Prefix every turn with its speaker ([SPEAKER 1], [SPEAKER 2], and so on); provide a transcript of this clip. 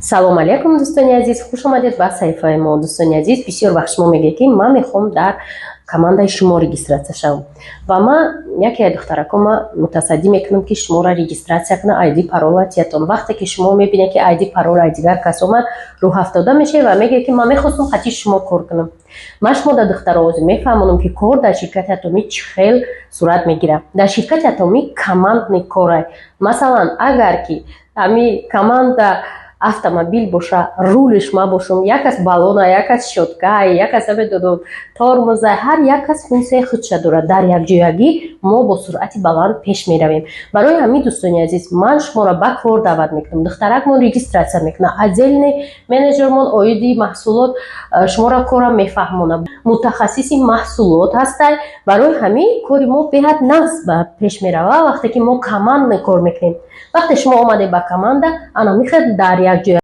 [SPEAKER 1] салом алейкум дӯстони азиз, хуш омадед ба саҳифаи мо. Дӯстони азиз, бисёр вақт шумо мегӯед ки ман мехоҳам дар командаи шумо регистратсия шавам ва ман яке аз духтаракам мутасаддӣ мекунам ки шуморо регистратсия кунам ID паролатиатон. вақте ки шумо мебинед ки ID паролаи дигар кас омад, рӯҳафтода мешавед ва мегӯед ки ман мехостам қатъи шумо кор кунам. ман шумо дар духтаровози мефаҳмонам ки кор дар ширкати атомӣ чӣ хел сурат мегирад. дар ширкати атомӣ командный корай. масалан, агар ки ҳамин команда автомобил боша, рулиш ма бошам, якас балона, якас щёткай, якас тормоза, ҳар якас функсияи худша дорад. дар якҷоягӣ мо бо суръати баланд пеш меравем. барои ҳамин дӯстони азиз, ман шуморо ба кор даъват мекунам. духтаракмон регистратсия мекунад, отдельный менеҷермон оиди маҳсулот шуморо корам мефаҳмонад, мутахассиси маҳсулот ҳастай. барои ҳамин кори мо беҳад нағз пеш мерава вақте ки мо командный кор мекунем. вақте шумо омадед ба команда, ана мехоҳед дар якҷоя